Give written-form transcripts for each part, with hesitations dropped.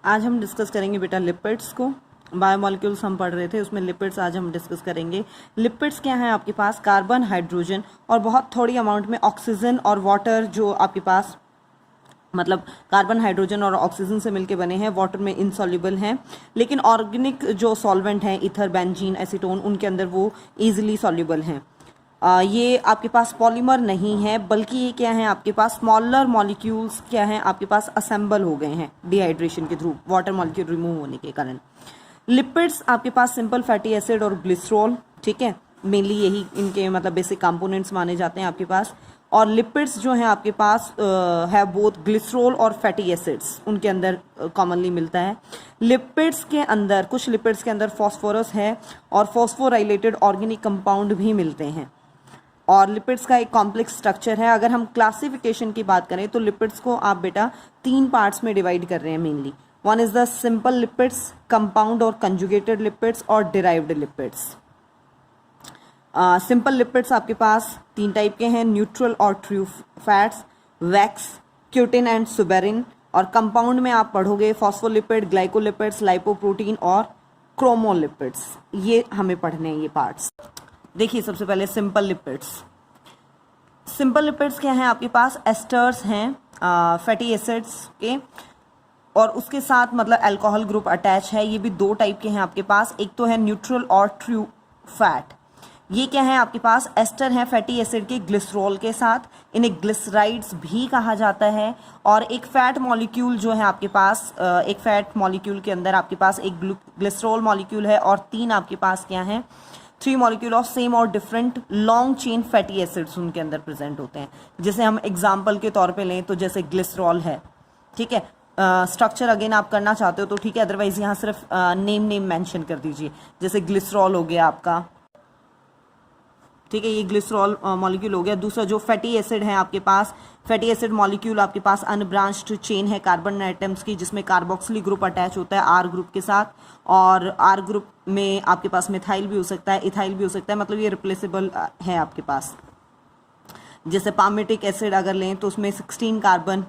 आज हम डिस्कस करेंगे बेटा लिपिड्स को। बायोमोलिक्यूल्स हम पढ़ रहे थे, उसमें लिपिड्स आज हम डिस्कस करेंगे। लिपिड्स क्या है आपके पास? कार्बन, हाइड्रोजन और बहुत थोड़ी अमाउंट में ऑक्सीजन और वाटर, जो आपके पास मतलब कार्बन, हाइड्रोजन और ऑक्सीजन से मिलके बने हैं, वाटर में इनसॉल्युबल हैं, लेकिन ऑर्गेनिक जो सॉल्वेंट हैं, ईथर, बेंजीन, एसीटोन, उनके अंदर वो ईजिली सॉल्युबल हैं। ये आपके पास पॉलीमर नहीं है, बल्कि ये क्या है आपके पास स्मॉलर मॉलिक्यूल्स क्या हैं आपके पास असेंबल हो गए हैं डिहाइड्रेशन के थ्रू, वाटर मॉलिक्यूल रिमूव होने के कारण। लिपिड्स आपके पास सिंपल फैटी एसिड और ग्लिसरॉल, ठीक है, मेनली यही इनके मतलब बेसिक कंपोनेंट्स माने जाते हैं आपके पास। और लिपिड्स जो हैं आपके पास है बोथ ग्लिसरॉल और फैटी एसिड्स, उनके अंदर कॉमनली मिलता है। लिपिड्स के अंदर, कुछ लिपिड्स के अंदर फॉस्फोरस है और फॉस्फोराइलेटेड ऑर्गेनिक कंपाउंड भी मिलते हैं। और लिपिड्स का एक कॉम्प्लेक्स स्ट्रक्चर है। अगर हम क्लासिफिकेशन की बात करें तो लिपिड्स को आप बेटा 3 पार्ट्स में डिवाइड कर रहे हैं mainly. One is the simple lipids, compound और कंजुगेटेड लिपिड्स और डिराइव्ड लिपिड्स। सिंपल लिपिड्स आपके पास 3 टाइप के हैं, न्यूट्रल और true fats, wax, cutin and suberin. और कंपाउंड में आप पढ़ोगे फॉस्फोलिपिड, ग्लाइकोलिपिड्स, लाइपोप्रोटीन और क्रोमोलिपिड्स। ये हमें पढ़ने हैं ये पार्ट्स। देखिए सबसे पहले सिंपल लिपिड्स। सिंपल लिपिड्स क्या हैं आपके पास? एस्टर्स हैं फैटी एसिड्स के, और उसके साथ मतलब अल्कोहल ग्रुप अटैच है। ये भी 2 टाइप के हैं आपके पास, एक तो है न्यूट्रल और ट्रू फैट। ये क्या है आपके पास? एस्टर हैं फैटी एसिड के ग्लिसरॉल के साथ, इन्हें ग्लिसराइड्स भी कहा जाता है। और एक फैट मॉलिक्यूल जो है आपके पास, एक फैट मॉलिक्यूल के अंदर आपके पास एक ग्लिसरॉल मॉलिक्यूल है और 3 आपके पास क्या हैं? 3 मॉलिक्यूल ऑफ सेम और different long chain fatty acids उनके अंदर प्रेजेंट होते हैं। जैसे हम एग्जाम्पल के तौर पे लें तो जैसे ग्लिसरॉल है, ठीक है। स्ट्रक्चर अगेन आप करना चाहते हो तो ठीक है, अदरवाइज यहाँ सिर्फ नेम मेंशन कर दीजिए। जैसे ग्लिसरॉल हो गया आपका, ठीक है, ये ग्लिसरॉल मॉलिक्यूल हो गया। दूसरा जो फैटी एसिड है आपके पास, फैटी एसिड मॉलिक्यूल आपके पास अनब्रांच्ड चेन है कार्बन एटम्स की, जिसमें कार्बोक्सिलिक ग्रुप अटैच होता है आर ग्रुप के साथ। और आर ग्रुप में आपके पास मिथाइल भी हो सकता है, इथाइल भी हो सकता है, मतलब ये रिप्लेसेबल है आपके पास। जैसे पामेटिक एसिड अगर लें तो उसमें 16 कार्बन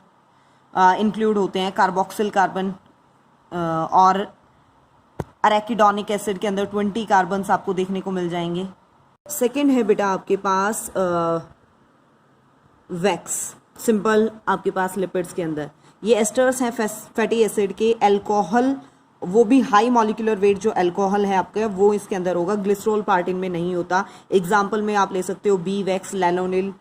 इंक्लूड होते हैं, कार्बोक्सिल कार्बन। और अरेकिडोनिक एसिड के अंदर 20 कार्बन आपको देखने को मिल जाएंगे। सेकेंड है बेटा आपके पास वैक्स, सिंपल आपके पास लिपिड्स के अंदर। ये एस्टर्स हैं फैटी एसिड के, अल्कोहल, वो भी हाई मॉलिक्यूलर वेट जो अल्कोहल है आपका वो इसके अंदर होगा, ग्लिसरॉल पार्ट इनमें नहीं होता। एग्जाम्पल में आप ले सकते हो बी वैक्स, लैनोनिल।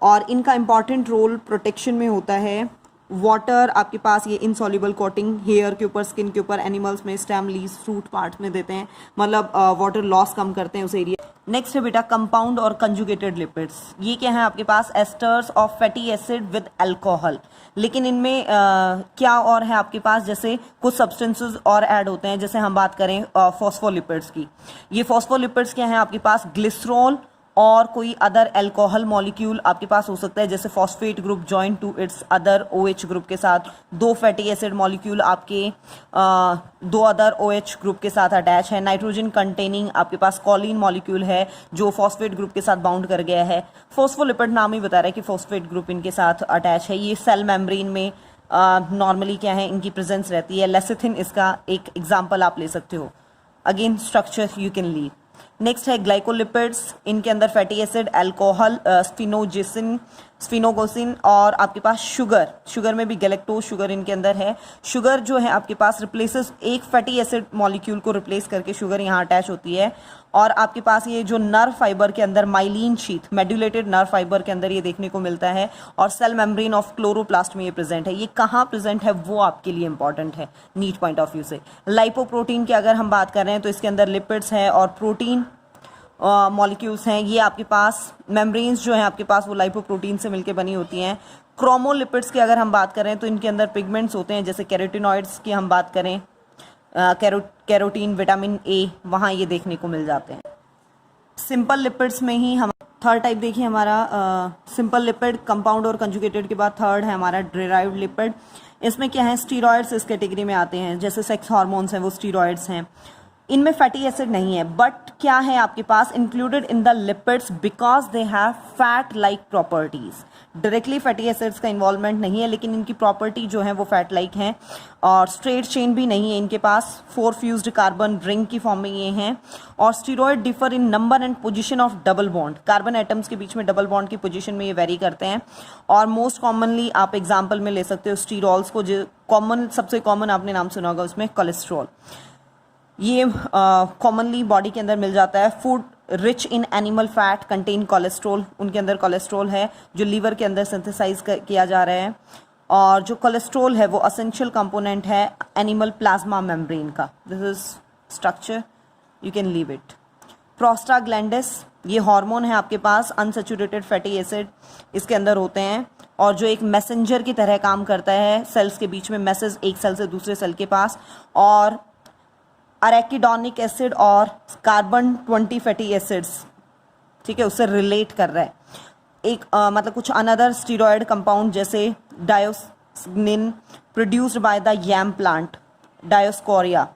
और इनका इंपॉर्टेंट रोल प्रोटेक्शन में होता है। वाटर आपके पास ये इनसॉल्युबल कोटिंग हेयर के ऊपर, स्किन के ऊपर, एनिमल्स में स्टेम, लीव्स, फ्रूट पार्ट्स में देते हैं, मतलब वाटर लॉस कम करते हैं उस एरिया। नेक्स्ट है बेटा कंपाउंड और कंजुगेटेड लिपिड्स। ये क्या है आपके पास? Esters of fatty acid with alcohol. लेकिन इनमें क्या और है आपके पास? जैसे कुछ सब्सटेंसेस और ऐड होते हैं। जैसे हम बात करें फॉस्फोलिपिड्स की, ये फॉस्फोलिपिड्स क्या है आपके पास? ग्लिसरॉल और कोई अदर अल्कोहल मॉलिक्यूल आपके पास हो सकता है, जैसे phosphate group join to its other OH group के साथ। 2 फैटी एसिड मॉलिक्यूल आपके 2 अदर OH ग्रुप के साथ अटैच है। नाइट्रोजन कंटेनिंग आपके पास कॉलिन मॉलिक्यूल है जो फॉस्फेट ग्रुप के साथ बाउंड कर गया है। फॉस्फोलिपिड नाम ही बता रहा है कि फॉस्फेट ग्रुप इनके साथ अटैच है। ये सेल मेम्ब्रेन में नॉर्मली क्या है इनकी प्रेजेंस रहती है। लेसिथिन इसका एक एग्जाम्पल आप ले सकते हो। Again structure you can leave. Next है ग्लाइकोलिपिड्स, इनके अंदर फैटी एसिड, अल्कोहल, स्फिनोगोसिन और आपके पास शुगर, शुगर में भी गैलेक्टोज शुगर इनके अंदर है। शुगर जो है आपके पास रिप्लेसेस एक फैटी एसिड मॉलिक्यूल को रिप्लेस करके शुगर यहाँ अटैच होती है। और आपके पास ये जो नर्व फाइबर के अंदर myelin sheath, medullated nerve fibre के अंदर ये देखने को मिलता है। और सेल मेम्ब्रेन ऑफ क्लोरोप्लास्ट में ये प्रेजेंट है। ये कहाँ प्रेजेंट है वो आपके लिए इंपॉर्टेंट है नीट पॉइंट ऑफ व्यू से। लाइपोप्रोटीन की अगर हम बात कर रहे हैं तो इसके अंदर लिपिड्स हैं और प्रोटीन मॉलिक्यूल्स हैं। ये आपके पास मेम्ब्रेन्स जो हैं आपके पास वो लाइपोप्रोटीन से मिलकर बनी होती हैं। क्रोमोलिपिड्स की अगर हम बात करें तो इनके अंदर पिगमेंट्स होते हैं, जैसे कैरोटिनॉइड्स की हम बात करें, कैरोटीन, विटामिन ए, वहाँ ये देखने को मिल जाते हैं। सिंपल लिपिड्स में ही हम थर्ड टाइप देखिए हमारा सिंपल लिपिड, कंपाउंड और कंजुगेटेड के बाद थर्ड है हमारा डिराइव्ड लिपिड। इसमें क्या है? स्टीरॉयड्स इस कैटेगरी में आते हैं, जैसे सेक्स हार्मोन्स हैं वो स्टीरॉयड्स हैं। इनमें फैटी एसिड नहीं है, बट क्या है आपके पास included in the lipids because they have fat like properties. Directly fatty acids का इन्वॉल्वमेंट नहीं है, लेकिन इनकी प्रॉपर्टी जो है वो फैट लाइक है। और स्ट्रेट चेन भी नहीं है इनके पास, 4 फ्यूज्ड कार्बन रिंग की फॉर्म में ये हैं। और steroid differ in number and position of double bond, carbon atoms के बीच में डबल बॉन्ड की पोजीशन में ये वेरी करते हैं। और मोस्ट कॉमनली आप एग्जाम्पल में ले सकते हो स्टीरॉल्स को, जो कॉमन सबसे कॉमन आपने नाम सुना होगा उसमें कोलेस्ट्रॉल, ये कॉमनली बॉडी के अंदर मिल जाता है। Food rich in animal fat contain cholesterol, उनके अंदर कोलेस्ट्रॉल है जो लीवर के अंदर सिंथेसाइज किया जा रहा है। और जो कोलेस्ट्रॉल है वो असेंशियल कंपोनेंट है एनिमल प्लाज्मा मेम्ब्रेन का। This is structure, you can leave it. Prostaglandins, ये हार्मोन है आपके पास, अनसैचुरेटेड फैटी एसिड इसके अंदर होते हैं, और जो एक मैसेंजर की तरह काम करता है सेल्स के बीच में, मैसेज एक सेल से दूसरे सेल के पास। और अरेकिडोनिक एसिड और कार्बन 20 फैटी एसिड्स, ठीक है, उससे रिलेट कर रहा है। एक मतलब कुछ अनदर स्टीरॉयड कंपाउंड जैसे diosgenin produced by the yam plant, Dioscorea,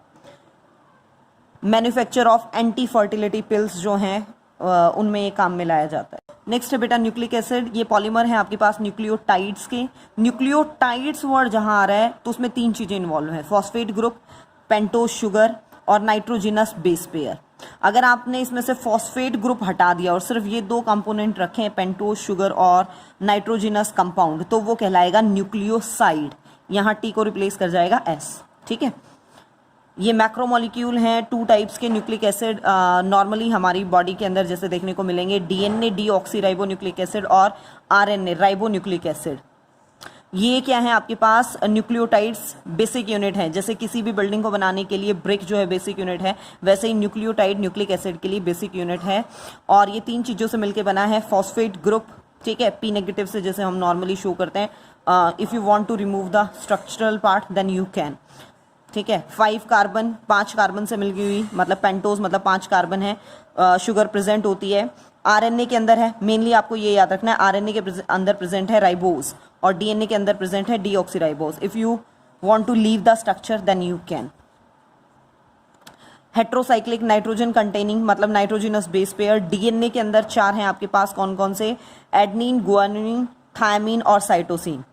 manufacture of anti fertility pills जो हैं उनमें ये काम में लाया जाता है। नेक्स्ट है बेटा न्यूक्लिक एसिड, ये पॉलीमर है आपके पास न्यूक्लियोटाइड्स के। न्यूक्लियोटाइड्स वर्ड जहां आ रहा है तो उसमें 3 चीजें इन्वॉल्व है, फॉस्फेट ग्रुप, पेंटोज शुगर और नाइट्रोजिनस बेस पेयर। अगर आपने इसमें से फॉस्फेट ग्रुप हटा दिया और सिर्फ ये 2 कंपोनेंट रखे हैं, पेंटोज शुगर और नाइट्रोजिनस कंपाउंड, तो वो कहलाएगा न्यूक्लियोसाइड। यहाँ टी को रिप्लेस कर जाएगा एस, ठीक है। ये मैक्रोमोलिक्यूल हैं 2 टाइप्स के न्यूक्लिक एसिड नॉर्मली हमारी बॉडी के अंदर जैसे देखने को मिलेंगे, डीएनए डीऑक्सीराइबोन्यूक्लिक एसिड और आरएनए राइबोन्यूक्लिक एसिड। ये क्या है आपके पास न्यूक्लियोटाइड्स बेसिक यूनिट है, जैसे किसी भी बिल्डिंग को बनाने के लिए ब्रिक जो है बेसिक यूनिट है, वैसे ही न्यूक्लियोटाइड न्यूक्लिक एसिड के लिए बेसिक यूनिट है। और ये 3 चीज़ों से मिलकर बना है, फॉस्फेट ग्रुप, ठीक है, पी नेगेटिव से जैसे हम नॉर्मली शो करते हैं। If you want to remove the structural part then you can, ठीक है। 5 कार्बन, 5 कार्बन से मिल गई हुई, मतलब पेंटोज मतलब 5 कार्बन है। शुगर प्रेजेंट होती है आरएनए के अंदर है, मेनली आपको ये याद रखना है, आरएनए के अंदर प्रेजेंट है राइबोज और डीएनए के अंदर प्रेजेंट है deoxyribose. If you want to leave the structure then you can. Heterocyclic nitrogen containing मतलब नाइट्रोजिनस बेस पेयर, डीएनए के अंदर 4 हैं आपके पास, कौन कौन से, एडनिन, गुआनिन, थायमिन और साइटोसिन।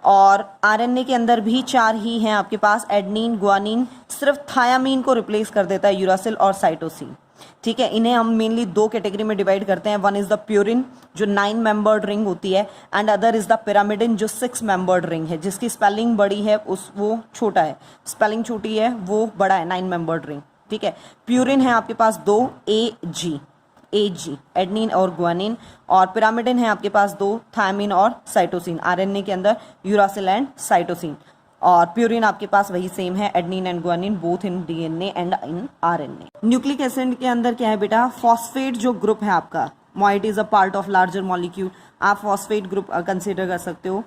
और आरएनए के अंदर भी 4 ही हैं आपके पास, एडनिन, गुआनिन, सिर्फ थायामीन को रिप्लेस कर देता है यूरासिल और साइटोसिन, ठीक है। इन्हें हम मेनली 2 कैटेगरी में डिवाइड करते हैं, वन इज द प्यूरिन जो 9 मेंबर्ड रिंग होती है, and other is the pyrimidine जो 6 मेंबर्ड रिंग है, जिसकी स्पेलिंग बड़ी है वो छोटा है, स्पेलिंग छोटी है वो बड़ा है, 9 मेंबर्ड रिंग, ठीक है। प्यूरिन है आपके पास 2, एजी एडनिन और गुआनिन, और पिरामिडिन है आपके पास 2, थायमिन और साइटोसिन, आरएनए के अंदर यूरासिल एंड साइटोसिन। और प्यूरिन आपके पास वही सेम है, adenine and guanine both in DNA and in RNA. Nucleic acid के अंदर क्या है बेटा, फॉस्फेट जो ग्रुप है आपका, Moët is a part of larger molecule, आप फॉस्फेट ग्रुप कंसिडर कर सकते हो।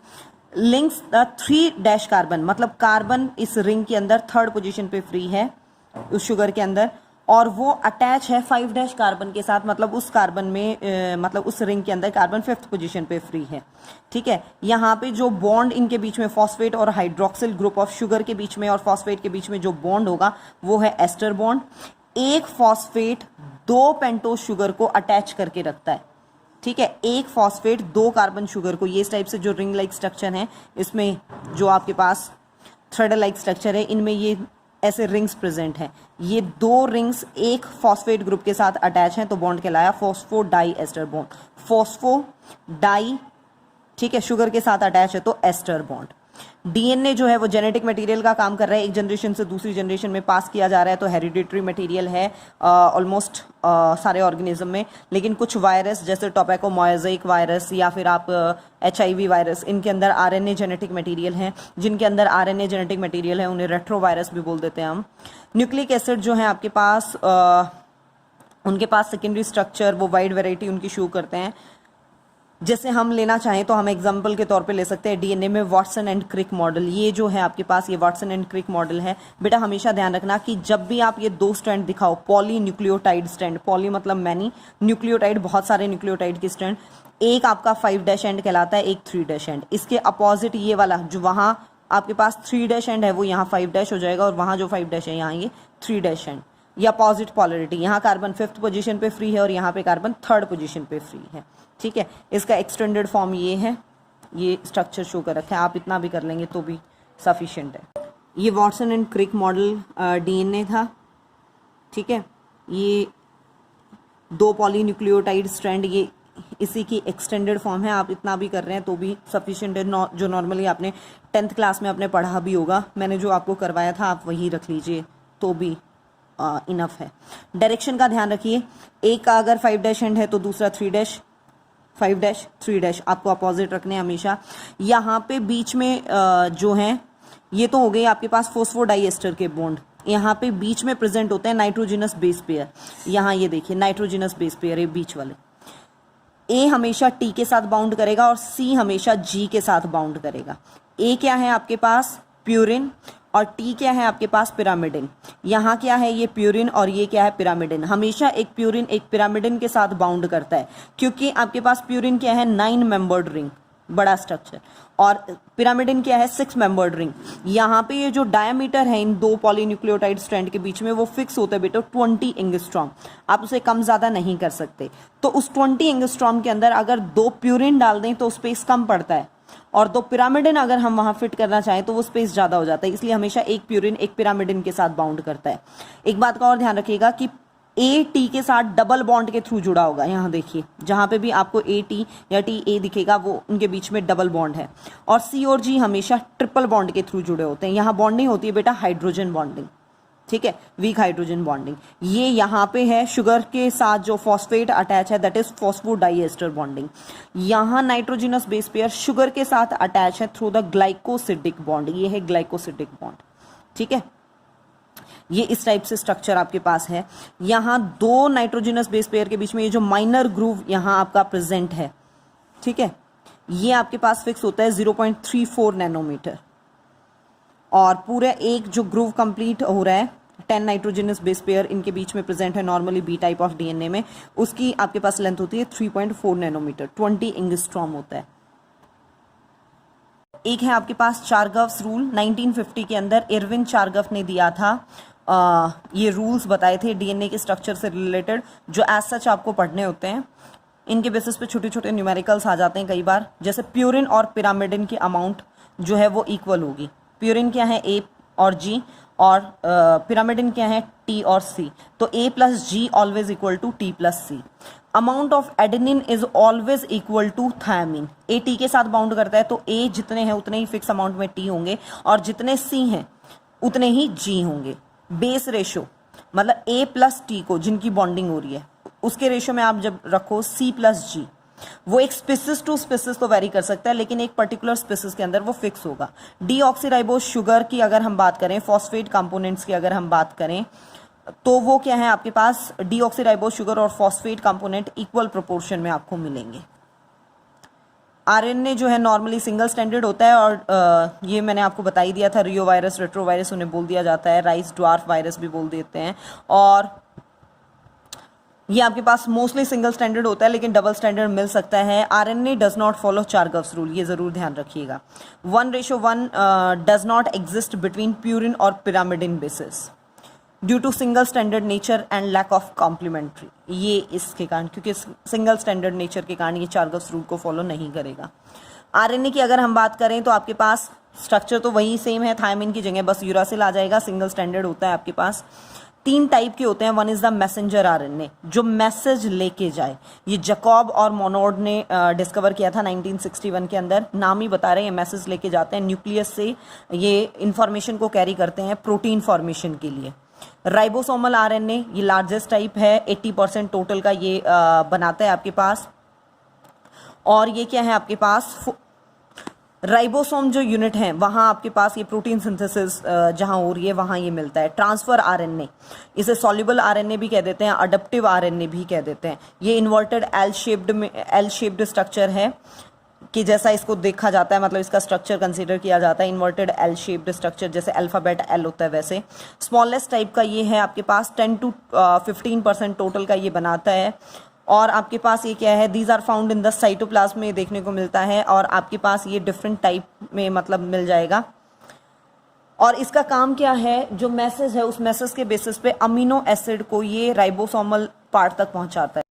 लिंक्स द 3' कार्बन, मतलब कार्बन इस रिंग के अंदर 3rd पोजीशन पे फ्री है उस शुगर के अंदर, और वो अटैच है 5' कार्बन के साथ, मतलब उस कार्बन में मतलब उस रिंग के अंदर कार्बन 5th पोजीशन पे फ्री है, ठीक है। यहाँ पे जो बॉन्ड इनके बीच में फॉस्फेट और हाइड्रोक्सिल ग्रुप ऑफ शुगर के बीच में और फॉस्फेट के बीच में जो बॉन्ड होगा वो है एस्टर बॉन्ड। एक फॉस्फेट 2 पेंटोज शुगर को अटैच करके रखता है, ठीक है। एक फॉस्फेट 2 कार्बन शुगर को, ये इस टाइप से जो रिंग लाइक स्ट्रक्चर है, इसमें जो आपके पास थ्रेड लाइक स्ट्रक्चर है, इनमें ये ऐसे रिंग्स प्रेजेंट हैं। ये 2 रिंग्स एक फॉस्फेट ग्रुप के साथ अटैच हैं तो बॉन्ड कहलाया फॉस्फोडाई एस्टर बॉन्ड, फॉस्फोडाई, ठीक है, शुगर के साथ अटैच है तो एस्टर बॉन्ड। डीएनए जो है वो जेनेटिक मटेरियल का काम कर रहा है, एक जनरेशन से दूसरी जनरेशन में पास किया जा रहा है, तो हेरिडिटरी मटेरियल है ऑलमोस्ट सारे ऑर्गेनिज्म में। लेकिन कुछ वायरस जैसे टोबैको मोज़ेक वायरस या फिर आप HIV वायरस, इनके अंदर आरएनए जेनेटिक मटेरियल है, जिनके अंदर आरएनए जेनेटिक मटेरियल है उन्हें रेट्रोवायरस भी बोल देते हैं हम। न्यूक्लिक एसिड जो है आपके पास उनके पास सेकेंडरी स्ट्रक्चर वो वाइड वेराइटी उनकी शो करते हैं। जैसे हम लेना चाहें तो हम एग्जाम्पल के तौर पे ले सकते हैं डीएनए में वाटसन एंड क्रिक मॉडल, ये जो है आपके पास ये वाटसन एंड क्रिक मॉडल है। बेटा हमेशा ध्यान रखना कि जब भी आप ये 2 स्ट्रैंड दिखाओ, पॉली न्यूक्लियोटाइड स्ट्रैंड, पॉली मतलब मैनी, न्यूक्लियोटाइड बहुत सारे न्यूक्लियोटाइड के स्ट्रैंड, एक आपका 5' एंड कहलाता है, एक 3' एंड। इसके अपोजिट ये वाला जो वहाँ आपके पास 3' एंड है वो यहाँ 5' हो जाएगा, और वहाँ जो 5' है यहाँ ये 3' एंड। ये अपोजिट पोलरिटी, यहाँ कार्बन 5th पोजीशन पे फ्री है और यहाँ पे कार्बन 3rd पोजीशन पे फ्री है, ठीक है। इसका एक्सटेंडेड फॉर्म ये है, ये स्ट्रक्चर शो कर रखा है, आप इतना भी कर लेंगे तो भी सफिशिएंट है। ये Watson and Crick model DNA था, ठीक है। ये 2 पॉलीन्यूक्लियोटाइड स्ट्रैंड, ये इसी की एक्सटेंडेड फॉर्म है, आप इतना भी कर रहे हैं तो भी सफिशिएंट है। जो नॉर्मली आपने 10th क्लास में आपने पढ़ा भी होगा, मैंने जो आपको करवाया था आप वही रख लीजिए तो भी इनफ है। डायरेक्शन का ध्यान रखिए, एक का अगर 5' एंड है तो दूसरा 3', 5', 3' आपको अपोजिट रखने हैं हमेशा। यहाँ पे बीच में जो है ये तो हो गई आपके पास फोस्फोडाइएस्टर के बॉन्ड, यहाँ पे बीच में प्रेजेंट होते हैं नाइट्रोजिनस बेस पेयर। यहाँ ये देखिए नाइट्रोजिनस बेस पेयर, ये बीच वाले ए हमेशा टी के साथ बाउंड करेगा और सी हमेशा जी के साथ बाउंड करेगा। ए क्या है आपके पास प्यूरिन और टी क्या है आपके पास पिरामिडिन। यहाँ क्या है ये प्यूरिन और ये क्या है पिरामिडिन। हमेशा एक प्यूरिन एक पिरामिडिन के साथ बाउंड करता है, क्योंकि आपके पास प्यूरिन क्या है 9 मेंबर्ड रिंग, बड़ा स्ट्रक्चर, और पिरामिडिन क्या है 6 मेंबर्ड रिंग। यहाँ पे ये जो डायमीटर है इन 2 पॉलीन्यूक्लियोटाइड स्ट्रैंड के बीच में वो फिक्स होता है बेटा 20 एंगस्ट्रॉम, आप उसे कम ज़्यादा नहीं कर सकते। तो उस 20 एंगस्ट्रॉम के अंदर अगर 2 प्यूरिन डाल दें तो स्पेस कम पड़ता है, और 2 पिरामिडिन अगर हम वहाँ फिट करना चाहें तो वो स्पेस ज़्यादा हो जाता है, इसलिए हमेशा एक प्यूरिन एक पिरामिडिन के साथ बाउंड करता है। एक बात का और ध्यान रखिएगा कि ए टी के साथ डबल बॉन्ड के थ्रू जुड़ा होगा। यहाँ देखिए जहाँ पे भी आपको ए टी या टी ए दिखेगा वो उनके बीच में डबल बॉन्ड है, और सी और जी हमेशा ट्रिपल बॉन्ड के थ्रू जुड़े होते हैं। यहाँ बॉन्डिंग होती है बेटा हाइड्रोजन बॉन्डिंग, ठीक है, वीक हाइड्रोजन बॉन्डिंग। ये यहाँ पे है शुगर के साथ जो फॉस्फेट अटैच है दैट इज फॉस्फोडाइएस्टर बॉन्डिंग। यहाँ नाइट्रोजिनस बेस पेयर शुगर के साथ अटैच है थ्रू द ग्लाइकोसिडिक बॉन्ड, ये है ग्लाइकोसिडिक बॉन्ड, ठीक है। ये इस टाइप से स्ट्रक्चर आपके पास है। यहाँ 2 नाइट्रोजिनस बेस पेयर के बीच में ये जो माइनर ग्रूव यहाँ आपका प्रेजेंट है, ठीक है, ये आपके पास फिक्स होता है 0.34 नैनोमीटर, और पूरा एक जो ग्रूव कंप्लीट हो रहा है 10 नाइट्रोजिनस बेस पेयर इनके बीच में प्रेजेंट है normally B type of DNA में, उसकी आपके पास लेंथ होती है 3.4 नैनोमीटर, 20 एंगस्ट्रॉम होता है। एक है आपके पास चारगव्स रूल, 1950 के अंदर इरविन चारगव ने दिया था। ये रूल्स बताए थे डीएनए के स्ट्रक्चर से रिलेटेड, जो एज सच आपको पढ़ने होते हैं। इनके बेसिस पे छोटे छोटे न्यूमेरिकल्स आ जाते हैं कई बार, जैसे प्यूरिन और पिरामिडिन की अमाउंट जो है वो इक्वल होगी। प्यूरिन क्या है ए और जी, और पिरामिडिन क्या है टी और सी, तो A plus G always equal to T plus C. Amount of adenine is always equal to thymine. A T के साथ बाउंड करता है तो ए जितने हैं उतने ही फिक्स अमाउंट में टी होंगे, और जितने सी हैं उतने ही जी होंगे। बेस रेशो मतलब ए प्लस टी को जिनकी बॉन्डिंग हो रही है उसके रेशो में आप जब रखो सी प्लस जी, वो एक स्पीसीज टू स्पीसीज तो वेरी कर सकता है, लेकिन एक पर्टिकुलर स्पीसीज के अंदर वो फिक्स होगा। डीऑक्सीराइबोज शुगर की अगर हम बात करें, फॉस्फेट कंपोनेंट्स की अगर हम बात करें, तो वो क्या है आपके पास डीऑक्सीराइबोज शुगर और फॉस्फेट कंपोनेंट इक्वल प्रोपोर्शन में आपको मिलेंगे। आरएनए जो है नॉर्मली सिंगल स्टैंडर्ड होता है, और ये मैंने आपको बता ही दिया था, रियो वायरस, रेट्रोवायरस उन्हें बोल दिया जाता है, राइस ड्वार्फ वायरस भी बोल देते हैं। और ये आपके पास मोस्टली सिंगल स्टैंडर्ड होता है, लेकिन डबल स्टैंडर्ड मिल सकता है। RNA does not follow Chargaff's rule, ये जरूर ध्यान रखिएगा। 1:1 does not exist between purine और pyrimidine bases due to single standard nature and lack of complementary. ये इसके कारण, क्योंकि सिंगल स्टैंडर्ड नेचर के कारण ये चारगव्स रूल को फॉलो नहीं करेगा। आरएनए की अगर हम बात करें तो आपके पास स्ट्रक्चर तो वही सेम है, थायमिन की जगह बस यूरासिल आ जाएगा, सिंगल स्टैंडर्ड होता है आपके पास। 3 टाइप के होते हैं। One is the messenger RNA, जो मैसेज लेके जाए। ये जैकब और मोनोड ने डिस्कवर किया था 1961 के अंदर। नाम ही बता रहे हैं, मैसेज लेके जाते हैं न्यूक्लियस से, ये इंफॉर्मेशन को कैरी करते हैं प्रोटीन फॉर्मेशन के लिए। राइबोसोमल आरएनए ये लार्जेस्ट टाइप है, 80% टोटल का ये बनाता है आपके पास। और ये क्या है आपके पास, राइबोसोम जो यूनिट है वहाँ आपके पास ये प्रोटीन सिंथेसिस जहाँ हो रही है वहाँ ये मिलता है। ट्रांसफर आरएनए, इसे सॉल्युबल आरएनए भी कह देते हैं, अडप्टिव आरएनए भी कह देते हैं। ये इन्वर्टेड एल शेप्ड स्ट्रक्चर है कि जैसा इसको देखा जाता है, मतलब इसका स्ट्रक्चर कंसीडर किया जाता है इन्वर्टेड एल शेप्ड स्ट्रक्चर, जैसे अल्फाबेट एल होता है वैसे। स्मॉलेस्ट टाइप का ये है आपके पास, 10 to 15% टोटल का ये बनाता है। और आपके पास ये क्या है, these are found in the cytoplasm में देखने को मिलता है, और आपके पास ये डिफरेंट टाइप में मतलब मिल जाएगा। और इसका काम क्या है, जो मैसेज है उस मैसेज के बेसिस पे अमीनो एसिड को ये राइबोसोमल पार्ट तक पहुंचाता है।